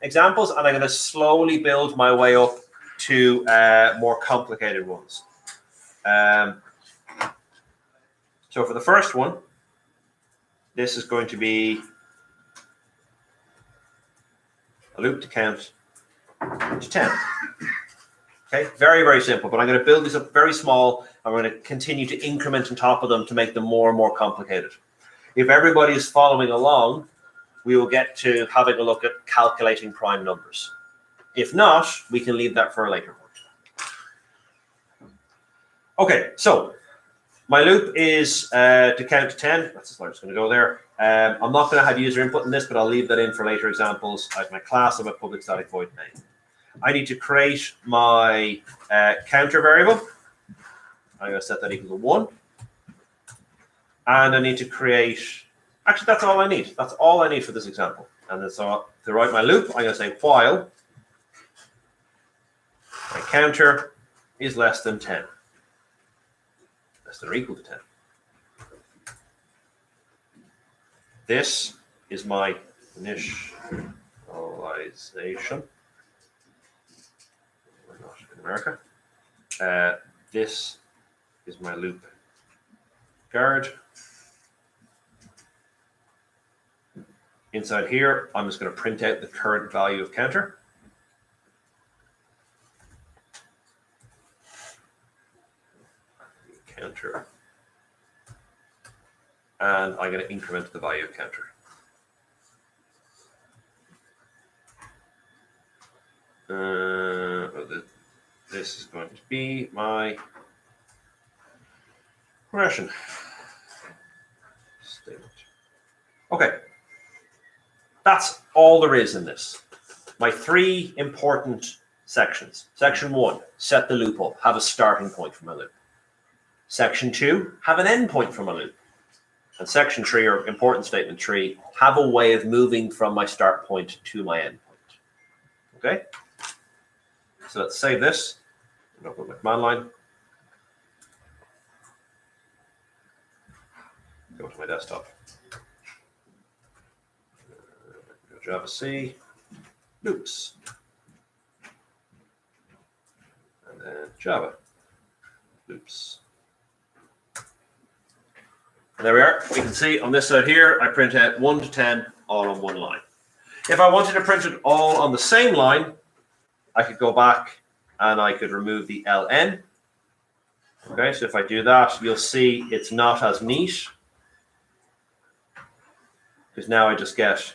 examples, and I'm going to slowly build my way up to more complicated ones. So for the first one, this is going to be a loop to count to 10. Okay, very, very simple, but I'm going to build these up very small. I'm going to continue to increment on top of them to make them more and more complicated. If everybody is following along, we will get to having a look at calculating prime numbers. If not, we can leave that for a later point. Okay, so my loop is to count to 10. That's the slide that's going to go there. I'm not going to have user input in this, but I'll leave that in for later examples. I have my class of a public static void main. I need to create my counter variable. I'm going to set that equal to 1. And I need to create, actually, that's all I need. That's all I need for this example. And then so to write my loop, I'm going to say while my counter is less than 10. Less than or equal to 10. This is my initialization. We're not in America. This is my loop guard. Inside here, I'm just going to print out the current value of counter. Counter. And I'm going to increment the value of counter. This is going to be my progression statement. Okay. That's all there is in this. My 3 important sections. Section 1, set the loop up, have a starting point for my loop. Section 2, have an end point for my loop. And section 3, or important statement 3, have a way of moving from my start point to my end point. Okay? So let's save this and open my command line. Go to my desktop. Go Java C, loops. And then Java, loops. And there we are. We can see on this side here, I print out 1 to 10 all on one line. If I wanted to print it all on the same line, I could go back and I could remove the ln. Okay, so if I do that, you'll see it's not as neat. Because now I just get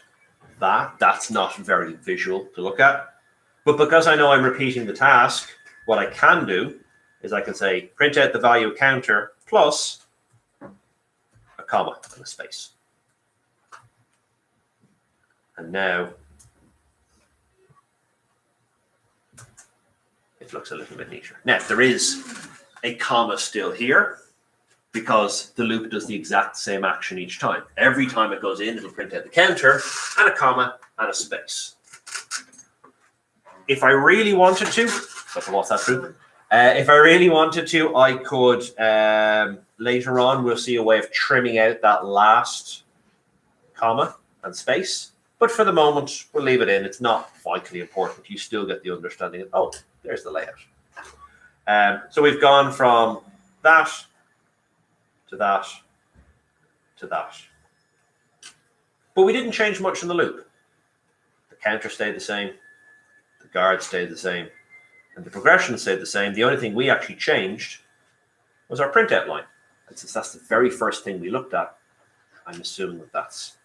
that. That's not very visual to look at. But because I know I'm repeating the task, what I can do is I can say print out the value of counter plus a comma and a space. And now it looks a little bit neater. Now, there is a comma still here because the loop does the exact same action each time. Every time it goes in, it'll print out the counter and a comma and a space. If I really wanted to, what's that true? If I really wanted to, I could, later on, we'll see a way of trimming out that last comma and space. But for the moment, we'll leave it in. It's not vitally important. You still get the understanding of, oh, there's the layout. So we've gone from that to that to that. But we didn't change much in the loop. The counter stayed the same. The guard stayed the same. And the progression stayed the same. The only thing we actually changed was our printout line. And since that's the very first thing we looked at, I'm assuming that that's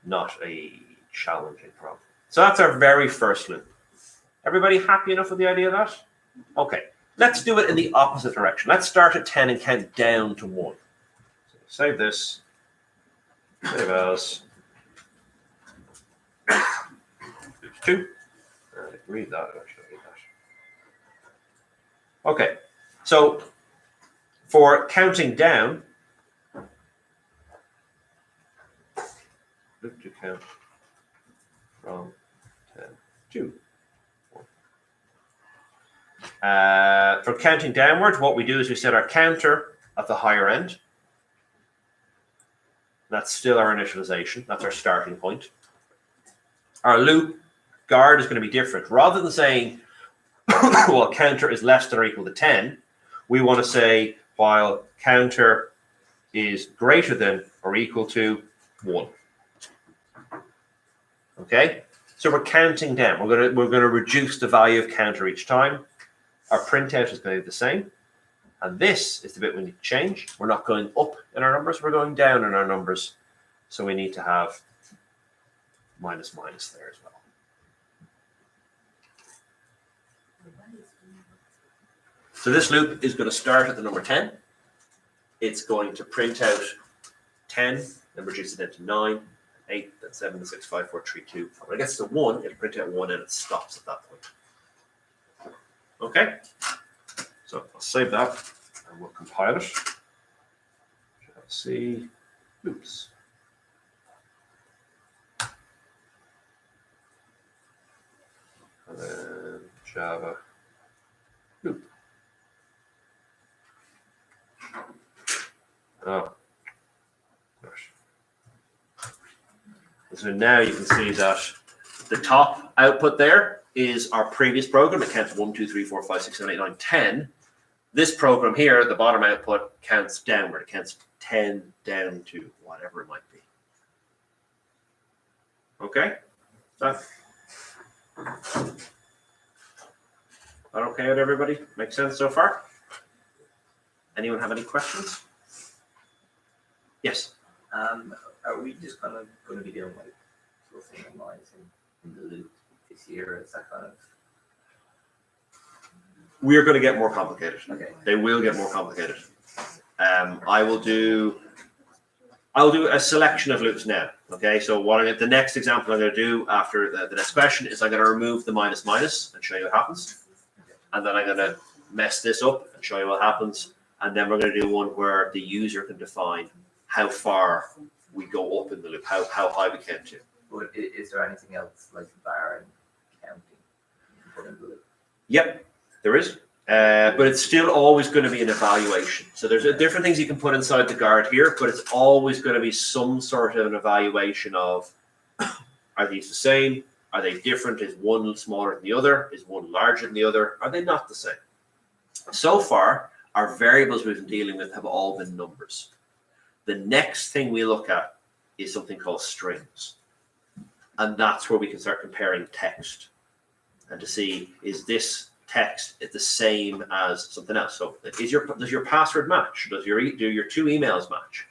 not a challenging problem. So that's our very first loop. Everybody happy enough with the idea of that? Okay, let's do it in the opposite direction. Let's start at 10 and count down to 1. So save this. Save as. 2. Read that. Okay, so for counting down, loop to count from 10 to 1. For counting downward, what we do is we set our counter at the higher end. That's still our initialization. That's our starting point. our loop guard is going to be different. Rather than saying, well, counter is less than or equal to 10, we want to say while counter is greater than or equal to 1. Okay, so we're counting down. We're going to reduce the value of counter each time. Our printout is going to be the same. And this is the bit we need to change. We're not going up in our numbers, we're going down in our numbers. So we need to have minus minus there as well. So this loop is going to start at the number 10. It's going to print out 10, then reduce it into 9, 8, then 7, 6, 5, 4, 3, 2. When it gets to 1, it'll print out 1 and it stops at that point. Okay? So I'll save that and we'll compile it. Let's see. Oops. And then Java loop. Oh. Gosh. So now you can see that the top output there is our previous program. It counts 1, 2, 3, 4, 5, 6, 7, 8, 9, 10. This program here, the bottom output, counts downward. It counts 10 down to whatever it might be. Okay? That okay with everybody? Make sense so far? Anyone have any questions? Yes. Are we just kind of going to be doing like fluffing and lines in the loop this year? Is that kind of? We are going to get more complicated. Okay. They will get more complicated. I will do a selection of loops now. Okay, so the next example I'm going to do after the next question is I'm going to remove the minus minus and show you what happens. And then I'm going to mess this up and show you what happens. And then we're going to do one where the user can define how far we go up in the loop, how high we count to. But is there anything else like bar and counting you can put in the loop? Yep, there is. But it's still always going to be an evaluation. So there's different things you can put inside the guard here, but it's always going to be some sort of an evaluation of, are these the same? Are they different? Is one smaller than the other? Is one larger than the other? Are they not the same? So far, our variables we've been dealing with have all been numbers. The next thing we look at is something called strings. And that's where we can start comparing text and to see, is this text the same as something else? So does your password match? Do your two emails match?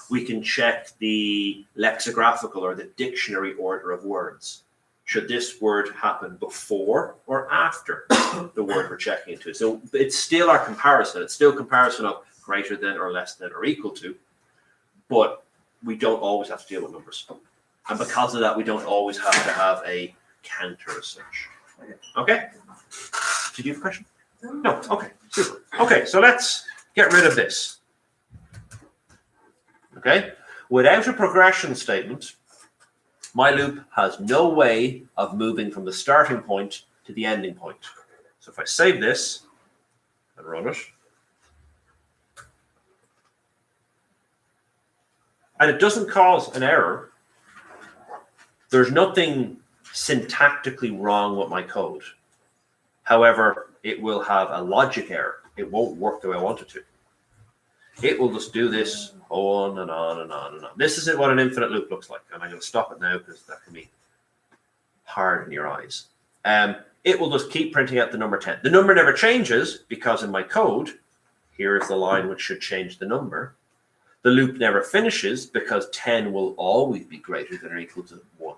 We can check the lexicographical or the dictionary order of words. Should this word happen before or after the word we're checking into? So it's still our comparison. It's still comparison of greater than or less than or equal to, but we don't always have to deal with numbers. And because of that, we don't always have to have a counter as such. Okay? Did you have a question? No. Okay. Super. Okay, so let's get rid of this. Okay? Without a progression statement, my loop has no way of moving from the starting point to the ending point. So if I save this and run it, and it doesn't cause an error, there's nothing syntactically wrong with my code. However, it will have a logic error. It won't work the way I want it to. It will just do this on and on and on and on. This isn't what an infinite loop looks like. And I'm going to stop it now because that can be hard in your eyes. It will just keep printing out the number 10. The number never changes because in my code, here is the line which should change the number. The loop never finishes because 10 will always be greater than or equal to 1.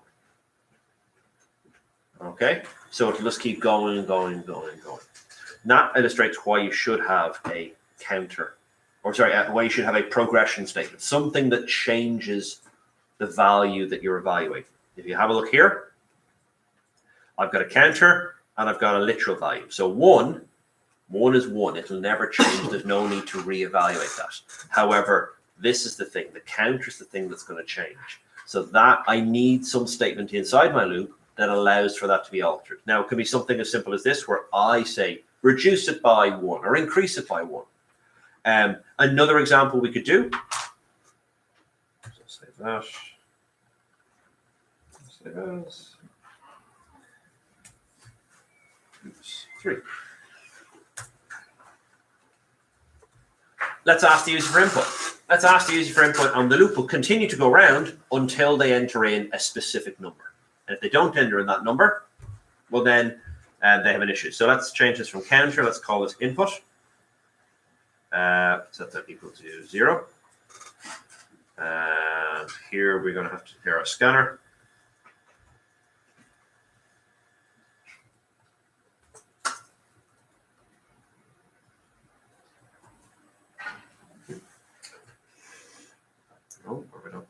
Okay, so it'll just keep going and going and going and going. That illustrates why you should have a counter, or sorry, why you should have a progression statement, something that changes the value that you're evaluating. If you have a look here, I've got a counter and I've got a literal value. So 1 is 1. It'll never change. There's no need to reevaluate that. However, this is the thing. The counter is the thing that's going to change. So that I need some statement inside my loop that allows for that to be altered. Now, it can be something as simple as this, where I say, reduce it by 1 or increase it by 1. Another example we could do, so save that. Oops, 3. Let's ask the user for input. Let's ask the user for input, and the loop will continue to go around until they enter in a specific number. And if they don't enter in that number, well then they have an issue. So let's change this from counter. Let's call this input. Set that equal to 0. And here we're going to have to declare our scanner. Oh, where we don't.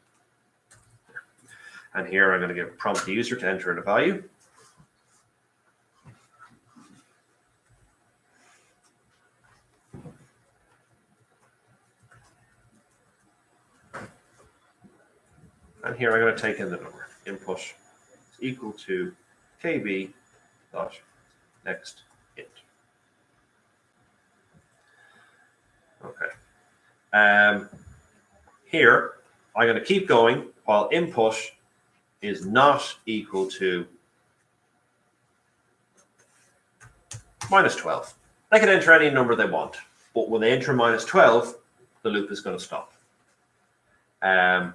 And here I'm going to prompt the user to enter in a value. And here I'm going to take in the number. Input is equal to kb dot next int. Okay. Here I'm going to keep going while input is not equal to -12. They can enter any number they want, but when they enter -12, the loop is going to stop. And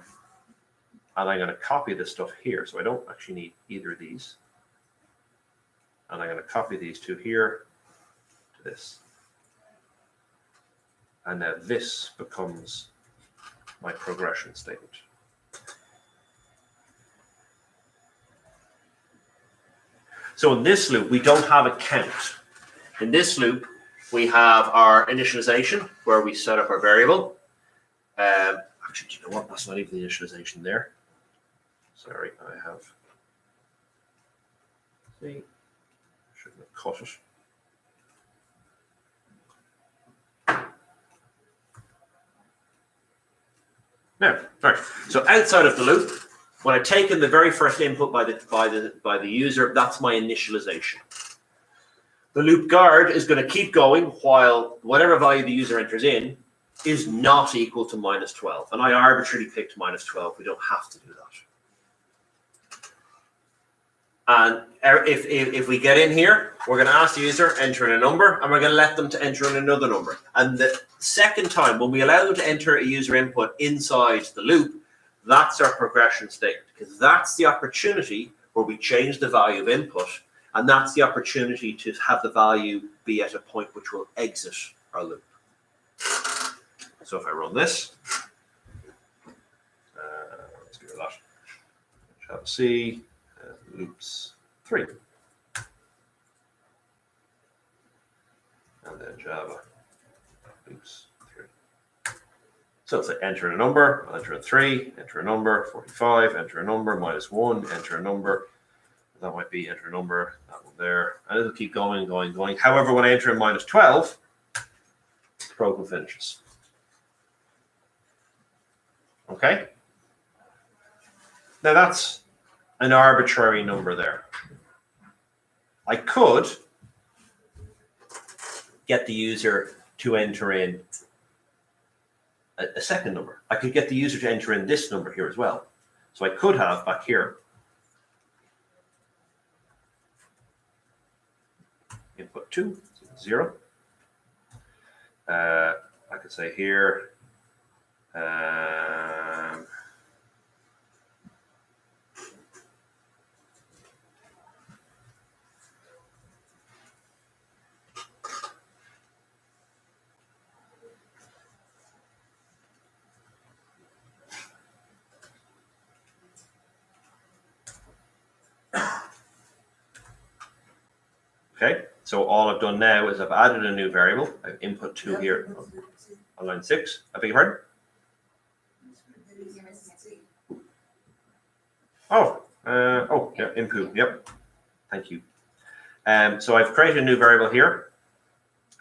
I'm going to copy this stuff here, so I don't actually need either of these. And I'm going to copy these two here to this. And now this becomes my progression statement. So in this loop, we don't have a count. In this loop, we have our initialization, where we set up our variable. Actually, do you know what? That's not even the initialization there. Sorry, I have. See, shouldn't have cut it. Now, right. So outside of the loop, when I take in the very first input by the user, that's my initialization. The loop guard is going to keep going while whatever value the user enters in is not equal to -12. And I arbitrarily picked -12. We don't have to do that. And if we get in here, we're going to ask the user, enter in a number, and we're going to let them to enter in another number. And the second time, when we allow them to enter a user input inside the loop, that's our progression statement, because that's the opportunity where we change the value of input, and that's the opportunity to have the value be at a point which will exit our loop. So if I run this, let's give it that. Shall see. Loops 3, and then Java loops 3. So let's say enter a number, I'll enter a 3, enter a number, 45, enter a number, -1, enter a number. That might be enter a number, that one there, and it'll keep going, going, going. However, when I enter in -12, the program finishes. Okay. Now that's an arbitrary number there. I could get the user to enter in a second number. I could get the user to enter in this number here as well. So I could have back here input 2, 0. I could say here okay, so all I've done now is I've added a new variable. I've input 2 here on line 6. I beg your pardon? Yeah, input. Yep. Thank you. So I've created a new variable here,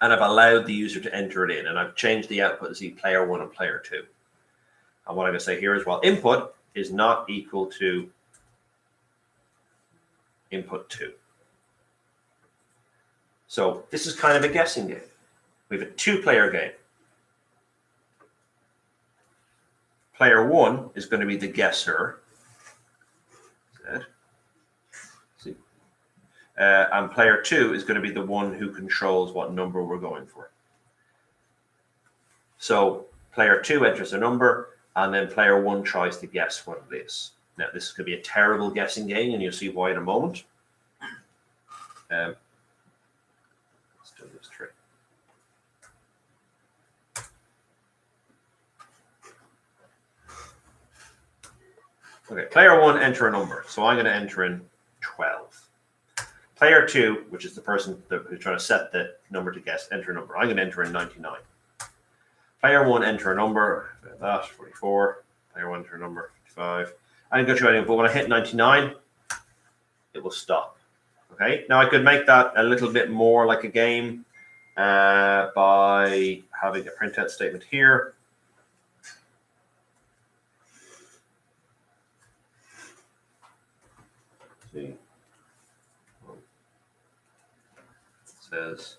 and I've allowed the user to enter it in, and I've changed the output to see player 1 and player 2. And what I'm going to say here is, well, input is not equal to input 2. So this is kind of a guessing game. We have a 2-player game. Player 1 is going to be the guesser. and player 2 is going to be the one who controls what number we're going for. So player 2 enters a number, and then player 1 tries to guess what it is. Now, this is going to be a terrible guessing game, and you'll see why in a moment. Let's do this trick. Okay, player 1, enter a number. So I'm going to enter in 12. Player 2, which is the person who's trying to set the number to guess, enter a number. I'm going to enter in 99. Player 1, enter a number. That, 44. Player 1, enter a number, 55. I didn't go through anything, but when I hit 99, it will stop. Okay, now I could make that a little bit more like a game by having a printout statement here. See, it says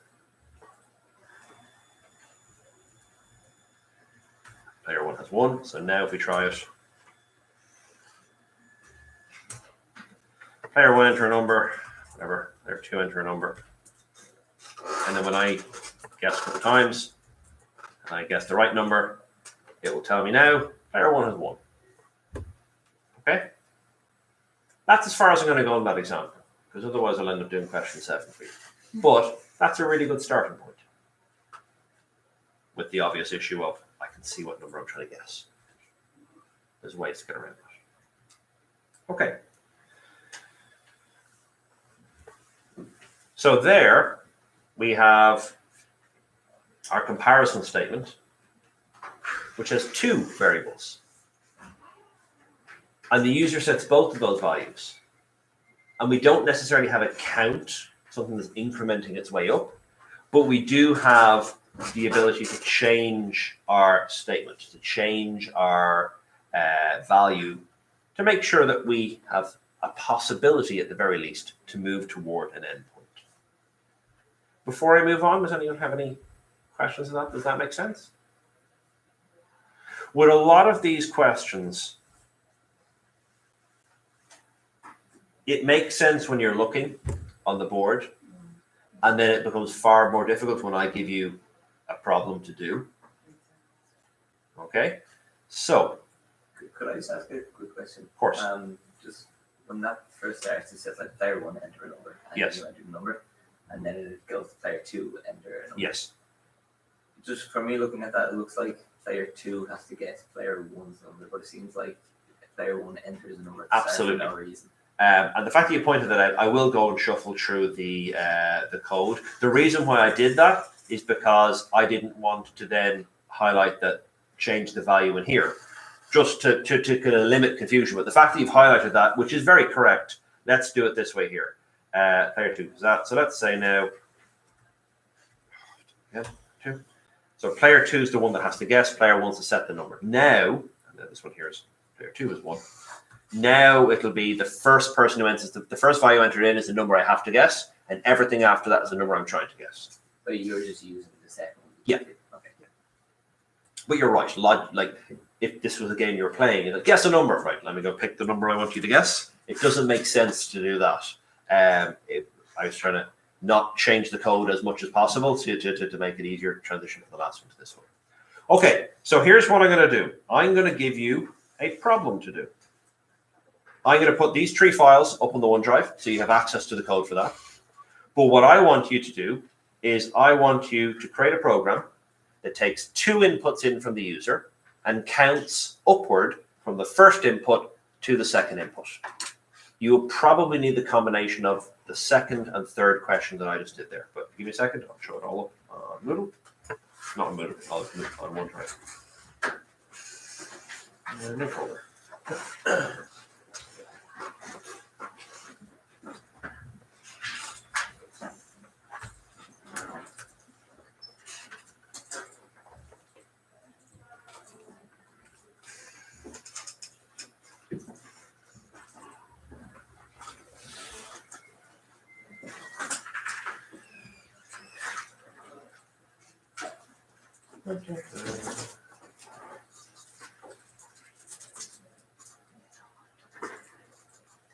player 1 has 1. So now if we try it, player 1 enter a number, whatever. Player 2 enter a number, and then when I guess a couple times and I guess the right number, it will tell me now player 1 has 1. Okay, that's as far as I'm going to go in that example, because otherwise I'll end up doing question 7 for you. But that's a really good starting point, with the obvious issue of I can see what number I'm trying to guess. There's ways to get around that. Okay. So there we have our comparison statement, which has 2 variables. And the user sets both of those values. And we don't necessarily have a count, something that's incrementing its way up, but we do have the ability to change our statement, to change our value, to make sure that we have a possibility at the very least to move toward an endpoint. Before I move on, does anyone have any questions on that? Does that make sense? With a lot of these questions, it makes sense when you're looking on the board, and then it becomes far more difficult when I give you a problem to do. Okay, so. Could I just ask a quick question? Of course. Just when that first starts, it says like player 1 enter a number, and yes, you enter the number, and then it goes to player 2 enter a number. Yes. Just for me looking at that, it looks like player 2 has to guess player 1's number, but it seems like player 1 enters a number absolutely for no reason. And the fact that you pointed that out, I will go and shuffle through the code. The reason why I did that is because I didn't want to then highlight that change the value in here, just to kind of limit confusion. But the fact that you've highlighted that, which is very correct, let's do it this way here. Player 2 is that. So let's say now, yeah, 2. So player 2 is the one that has to guess. Player 1's to set the number. Now, and then this one here is player 2 is 1. Now it'll be the first person who enters the first value entered in is the number I have to guess, and everything after that is the number I'm trying to guess. But you're just using the second one. Yeah. Okay. But you're right. Like if this was a game you were playing, you'd like, guess a number, right? Let me go pick the number I want you to guess. It doesn't make sense to do that. I was trying to not change the code as much as possible to make it easier to transition from the last one to this one. Okay, so here's what I'm going to do. I'm going to give you a problem to do. I'm going to put these 3 files up on the OneDrive, so you have access to the code for that. But what I want you to do is I want you to create a program that takes 2 inputs in from the user and counts upward from the first input to the second input. You'll probably need the combination of the second and third question that I just did there. But give me a second, I'll show it all up on Moodle. Not on Moodle, on OneDrive. New folder.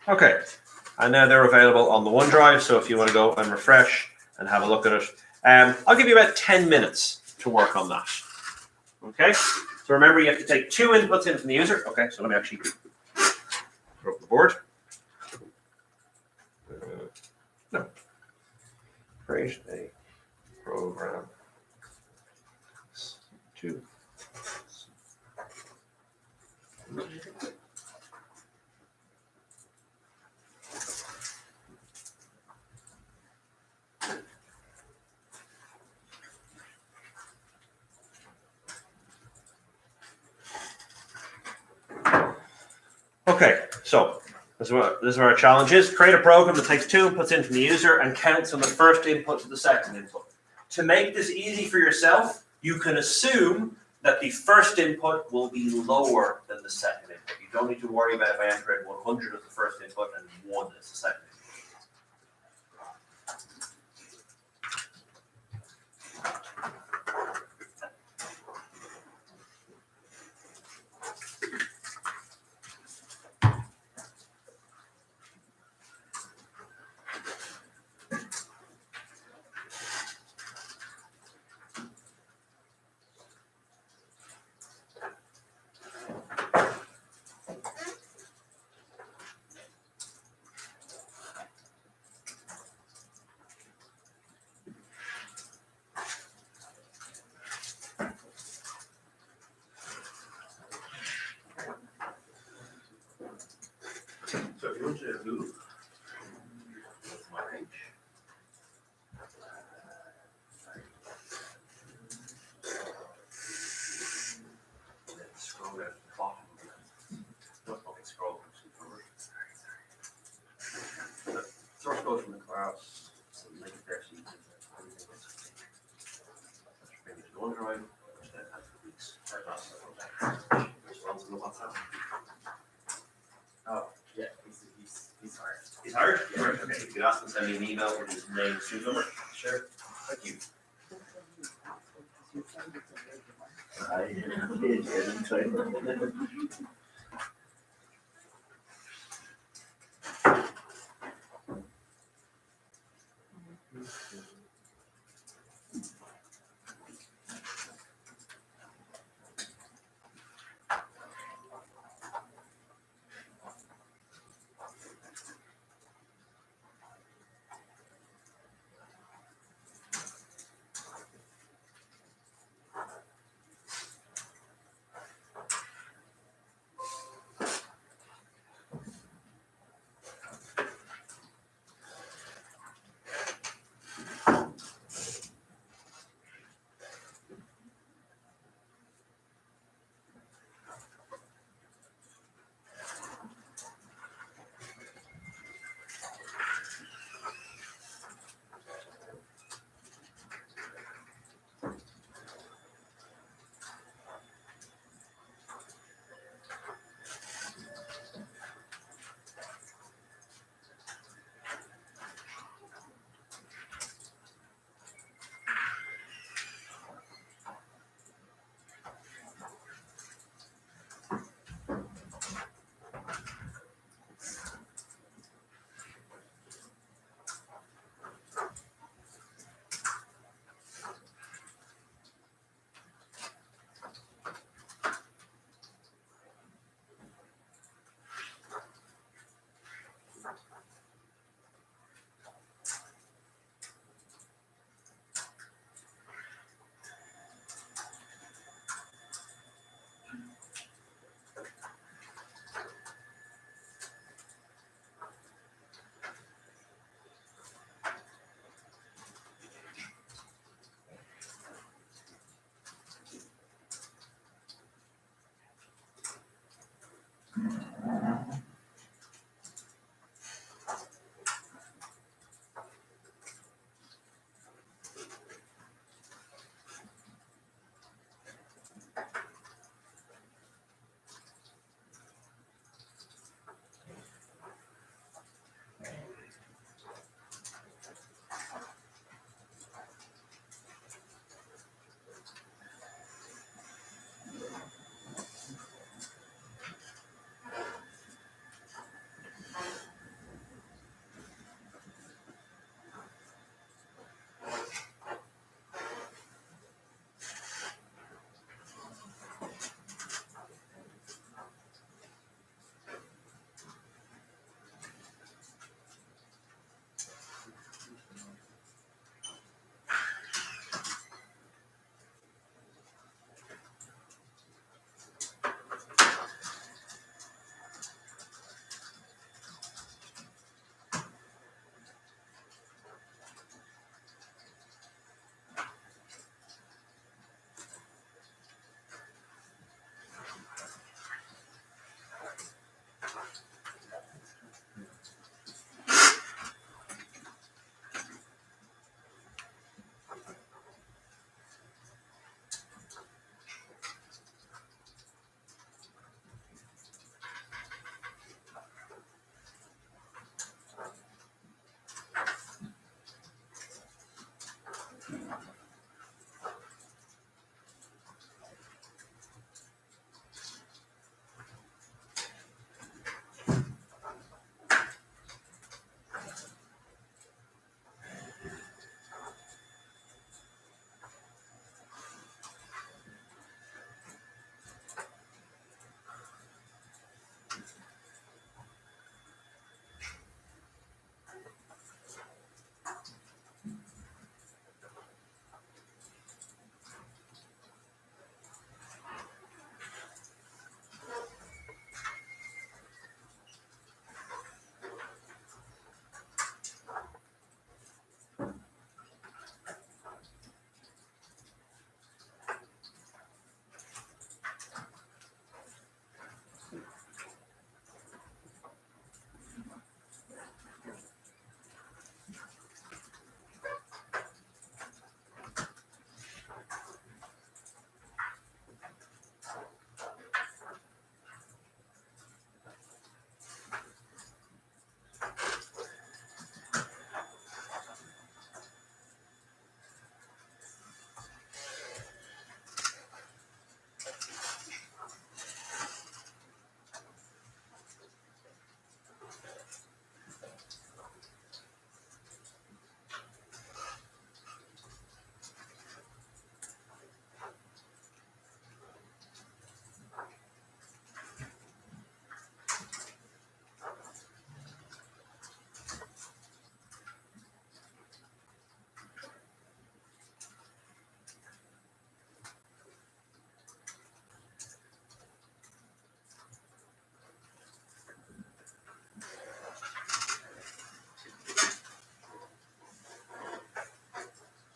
Okay, And now they're available on the OneDrive. So if you want to go and refresh and have a look at it, I'll give you about 10 minutes to work on that. Okay. So remember, you have to take 2 inputs in from the user. Okay. So let me actually throw up the board. No. Create a program. 2. Okay, so this is what our challenge is. Create a program that takes 2 inputs in from the user and counts on the first input to the second input. To make this easy for yourself, you can assume that the first input will be lower than the second input. You don't need to worry about if I enter in 100 as the first input and 1 as the second input. So if you want to move my page. Scroll down to the bottom. Not fucking scroll. Source code from the class. So link there so you can bring it to OneDrive, which then has the week's response in the WhatsApp. Oh, yeah, he's hard. He's hired? Yeah. Right, okay. You could ask him to send me an email with his name, student number. Sure. Thank you. I didn't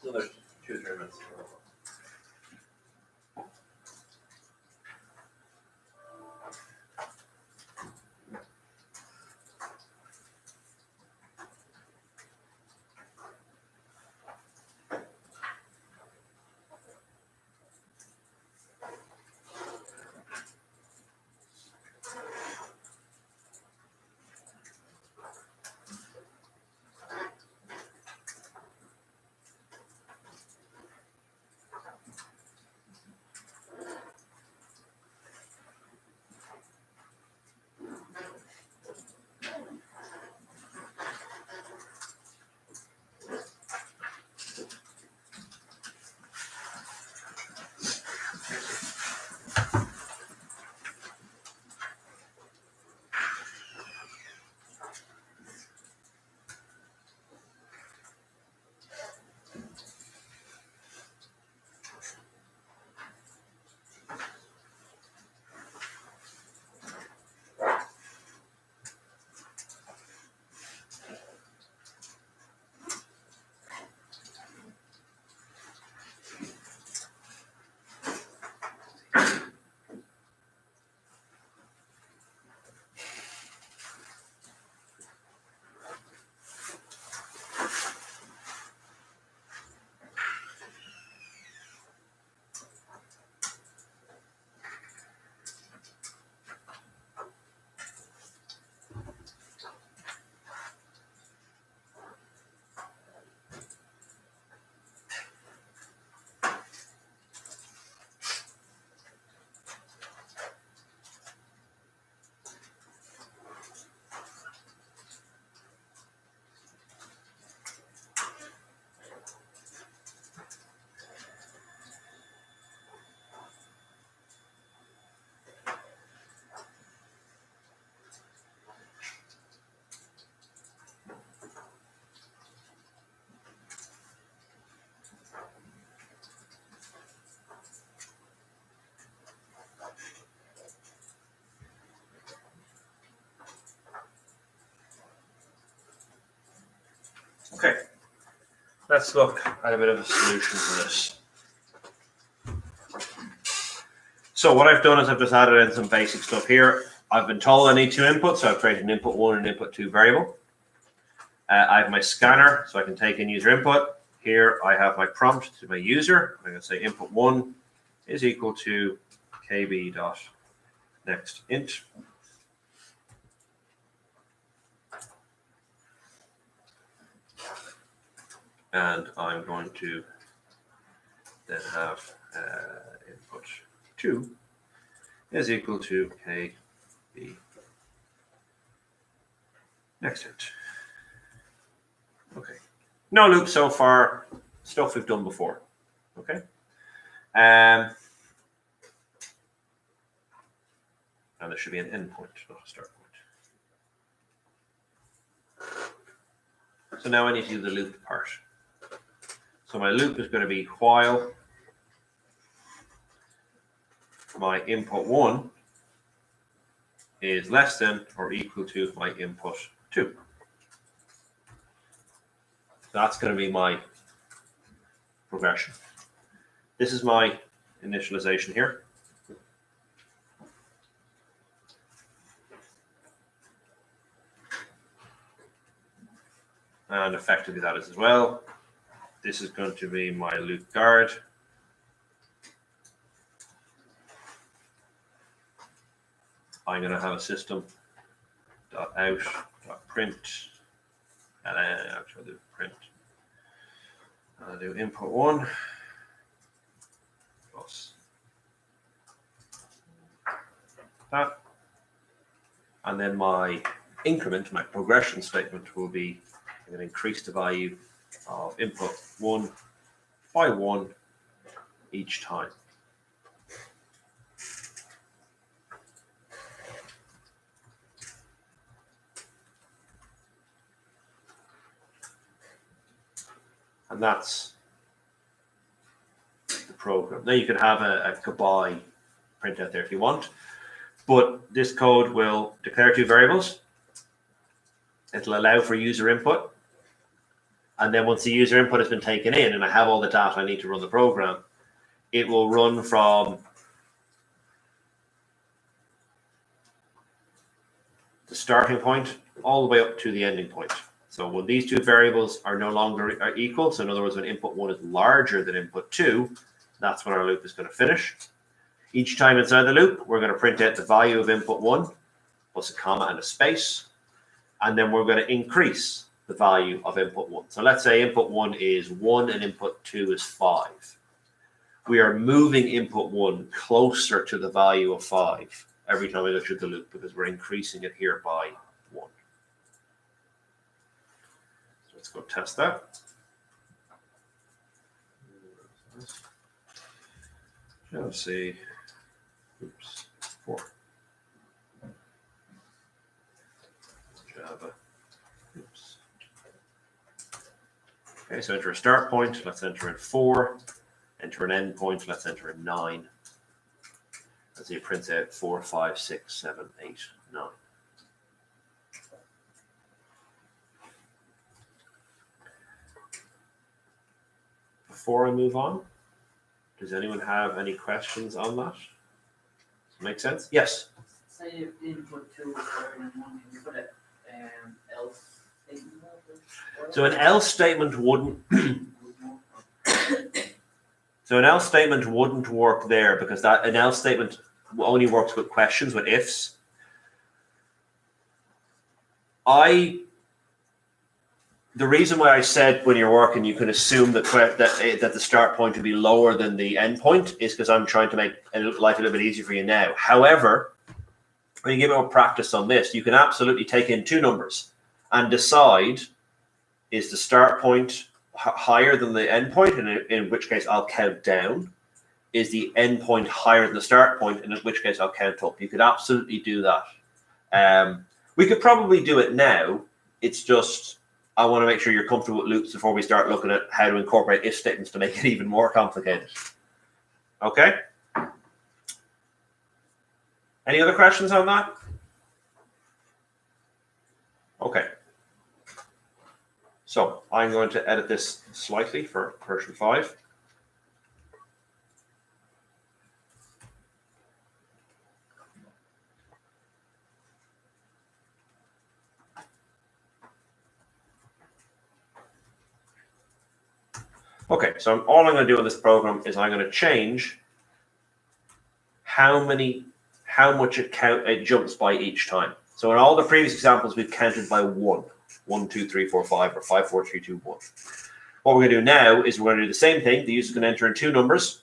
another 2 or 3 minutes. Okay, let's look at a bit of a solution for this. So what I've done is I've just added in some basic stuff here. I've been told I need 2 inputs, so I've created an input 1 and input 2 variable. I have my scanner, so I can take in user input. Here I have my prompt to my user. I'm going to say input 1 is equal to kb.nextInt. And I'm going to then have input 2 is equal to kb nextInt. Okay. No loop so far, stuff we've done before. Okay. And there should be an endpoint, not a start point. So now I need to do the loop part. So my loop is going to be while my input 1 is less than or equal to my input 2. That's going to be my progression. This is my initialization here. And effectively that is as well. This is going to be my loop guard. I'm going to have a system.out.print, and then actually do print. I'll do input 1 plus that, and then my increment, my progression statement will be I'm going to increase the value of input 1 by 1 each time. And that's the program. Now you can have a goodbye print out there if you want, but this code will declare 2 variables. It'll allow for user input, And then once the user input has been taken in and I have all the data I need to run the program, it will run from the starting point all the way up to the ending point. So when these two variables are no longer equal, so in other words, when input 1 is larger than input 2, that's when our loop is going to finish. Each time inside the loop, we're going to print out the value of input 1 plus a comma and a space, and then we're going to increase the value of input 1. So let's say input 1 is 1 and input 2 is 5. We are moving input 1 closer to the value of 5 every time we go through the loop because we're increasing it here by 1. So let's go test that. Let's see. Oops, 4. Java. Oops. Okay, so enter a start point. Let's enter in 4. Enter an end point. Let's enter in 9. As it prints out 4, 5, 6, 7, 8, 9. Before I move on, does anyone have any questions on that? Make sense? Yes. Say if input 2 is greater than 1, can you put it else statement? So an else statement wouldn't. So an else statement wouldn't work there because that an else statement only works with questions, with ifs. The reason why I said when you're working you can assume that the start point would be lower than the end point is because I'm trying to make life a little bit easier for you now. However, when you give more practice on this, you can absolutely take in two numbers and decide is the start point higher than the end point, and in which case I'll count down. Is the end point higher than the start point, and in which case I'll count up. You could absolutely do that. We could probably do it now. It's just I want to make sure you're comfortable with loops before we start looking at how to incorporate if statements to make it even more complicated. Okay? Any other questions on that? Okay. So I'm going to edit this slightly for version 5. Okay, so all I'm going to do in this program is I'm going to change how much it jumps by each time. So in all the previous examples, we've counted by 1. 1, 2, 3, 4, 5, or 5, 4, 3, 2, 1. What we're going to do now is we're going to do the same thing. The user is going to enter in two numbers,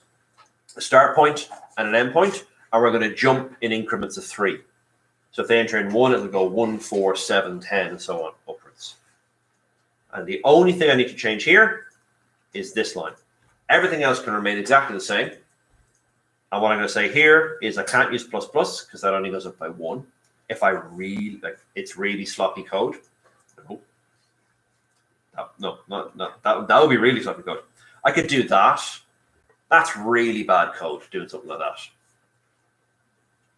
a start point and an end point, and we're going to jump in increments of 3. So if they enter in 1, it'll go 1, 4, 7, 10, and so on upwards. And the only thing I need to change here is this line. Everything else can remain exactly the same. And what I'm going to say here is I can't use plus plus because that only goes up by 1. If I really it's really sloppy code. No, that would be really sloppy code. I could do that. That's really bad code doing something like that.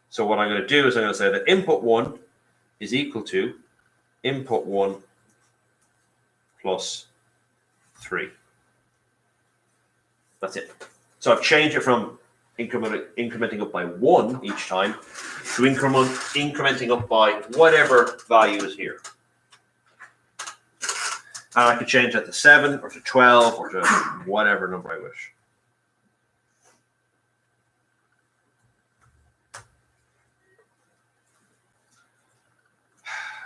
So what I'm going to do is I'm going to say that input 1 is equal to input 1 plus 3. That's it. So I've changed it from incrementing up by 1 each time to incrementing up by whatever value is here. And I could change that to 7 or to 12 or to whatever number I wish.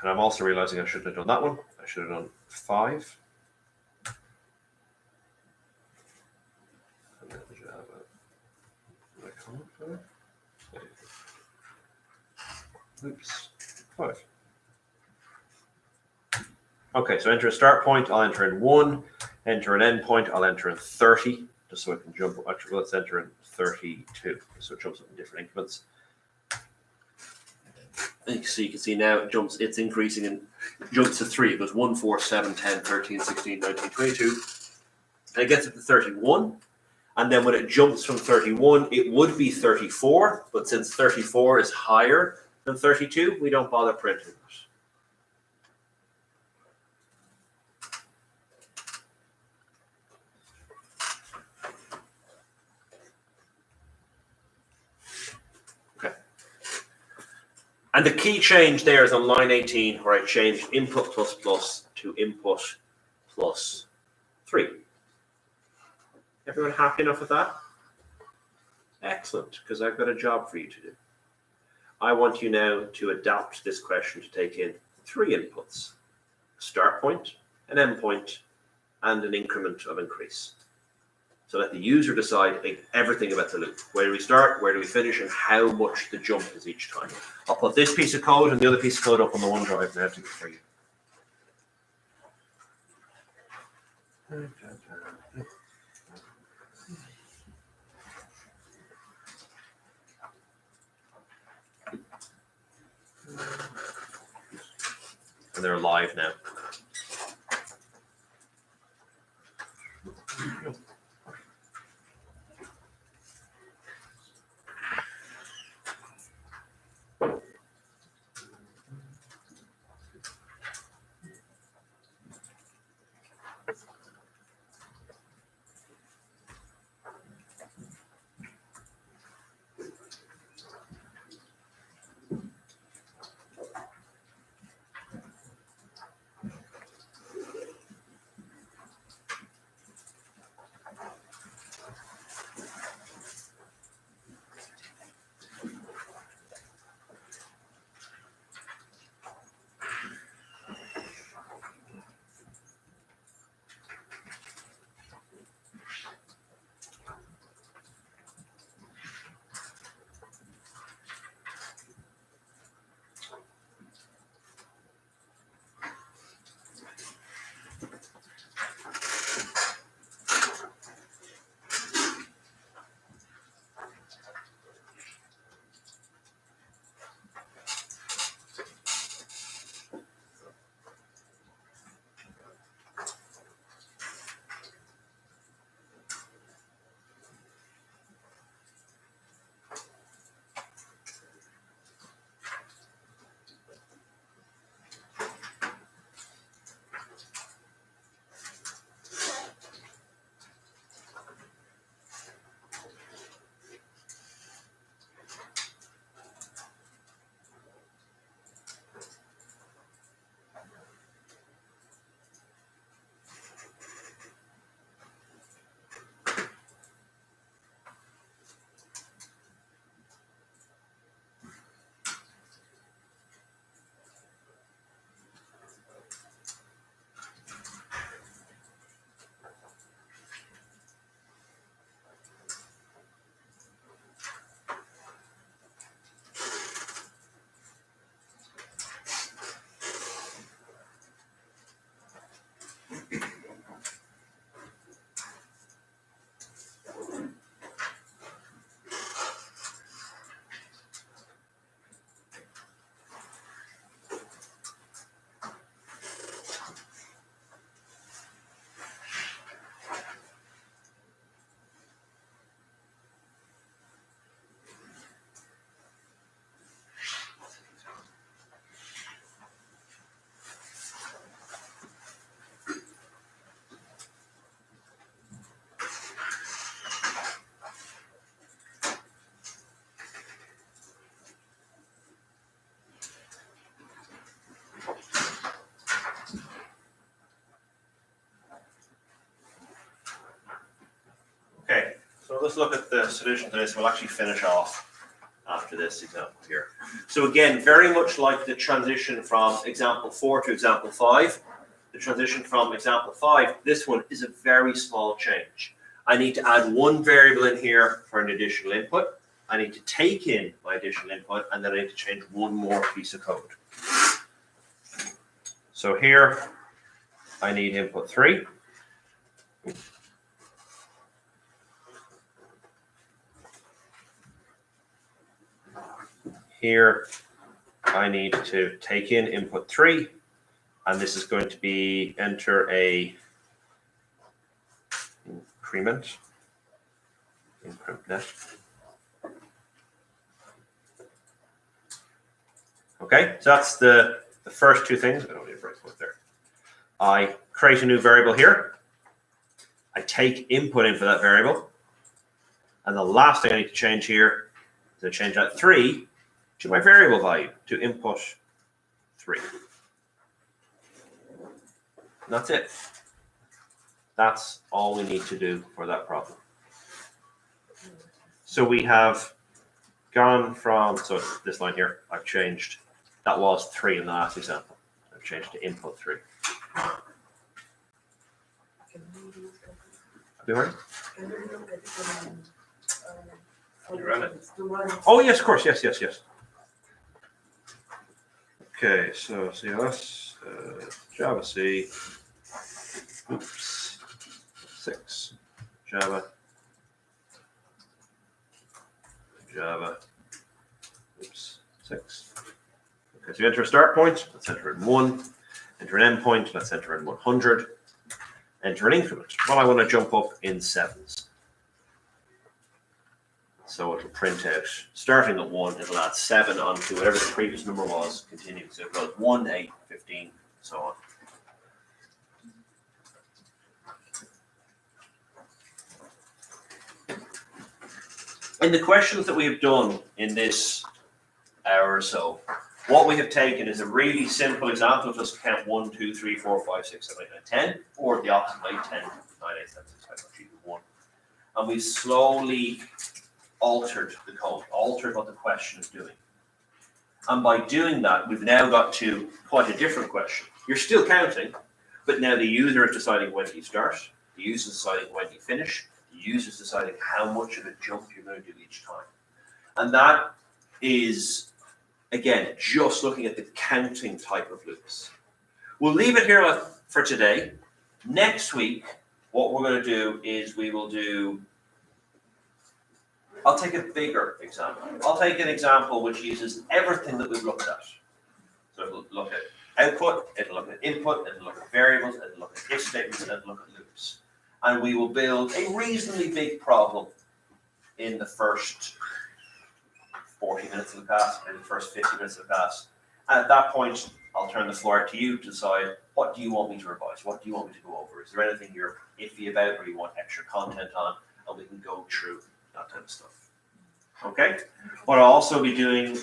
And I'm also realizing I shouldn't have done that one. I should have done 5. And then we should have a comment for that. Oops, 5. Okay, so enter a start point, I'll enter in 1. Enter an end point, I'll enter in 30, just so I can jump. Actually, let's enter in 32, so it jumps up in different increments. So you can see now it jumps, it's increasing and jumps to 3. It goes 1, 4, 7, 10, 13, 16, 19, 22. And it gets up to 31. And then when it jumps from 31, it would be 34. But since 34 is higher than 32, we don't bother printing it. And the key change there is on line 18, where I changed input plus plus to input plus 3. Everyone happy enough with that? Excellent, because I've got a job for you to do. I want you now to adapt this question to take in 3 inputs: a start point, an end point, and an increment of increase. So let the user decide everything about the loop. Where do we start, where do we finish, and how much the jump is each time. I'll put this piece of code and the other piece of code up on the OneDrive now for you. And they're live now. Okay, so let's look at the solution to this. We'll actually finish off after this example here. So again, very much like the transition from example 4 to example 5, the transition from example 5, this one is a very small change. I need to add one variable in here for an additional input. I need to take in my additional input, and then I need to change one more piece of code. So here, I need input 3. Here, I need to take in input 3, and this is going to be enter a increment. Okay, so that's the first two things. I don't need a break point there. I create a new variable here. I take input in for that variable. And the last thing I need to change here is to change that 3 to my variable value to input 3. And that's it. That's all we need to do for that problem. So we have gone from, so this line here, I've changed, that was 3 in the last example. I've changed to input 3. I'll be right. You run it. Oh, yes, of course. Yes. Okay, so CLS, Java C, oops, 6, Java, oops, 6. Okay, so you enter a start point, let's enter in 1, enter an end point, let's enter in 100, enter an increment. Well, I want to jump up in 7s. So it'll print out, starting at 1, it'll add 7 onto whatever the previous number was, continuing. So it goes 1, 8, 15, so on. In the questions that we have done in this hour or so, what we have taken is a really simple example of just count 1, 2, 3, 4, 5, 6, 7, 8, 9, 10, or the opposite way, 10, 9, 8, 7, 6, 5, 4, 3, 2, 1. And we've slowly altered the code, altered what the question is doing. And by doing that, we've now got to quite a different question. You're still counting, but now the user is deciding when do you start, the user is deciding when do you finish, the user is deciding how much of a jump you're going to do each time. And that is, again, just looking at the counting type of loops. We'll leave it here for today. Next week, what we're going to do is we will do, I'll take a bigger example. I'll take an example which uses everything that we've looked at. So it'll look at output, it'll look at input, it'll look at variables, it'll look at if statements, and it'll look at loops. And we will build a reasonably big problem in the first 40 minutes of the class, in the first 50 minutes of the class. And at that point, I'll turn the floor to you to decide, what do you want me to revise? What do you want me to go over? Is there anything you're iffy about or you want extra content on? And we can go through that type of stuff. Okay? What I'll also be doing,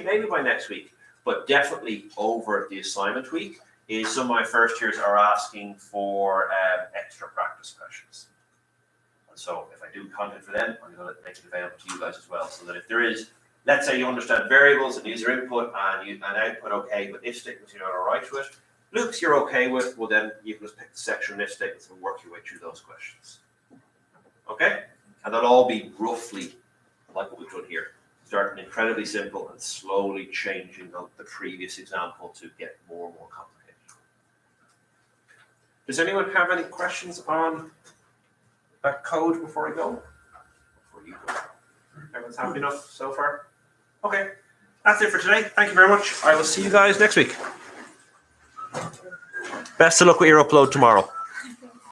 maybe by next week, but definitely over the assignment week, is some of my first years are asking for extra practice questions. And so if I do content for them, I'm going to make it available to you guys as well, so that if there is, let's say you understand variables and user input and output okay, but if statements you're not all right with, loops you're okay with, well then you can just pick the section of if statements and work your way through those questions. Okay? And that'll all be roughly like what we've done here. Starting incredibly simple and slowly changing the previous example to get more and more complicated. Does anyone have any questions on that code before I go? Before you go. Everyone's happy enough so far? Okay. That's it for today. Thank you very much. I will see you guys next week. Best of luck with your upload tomorrow.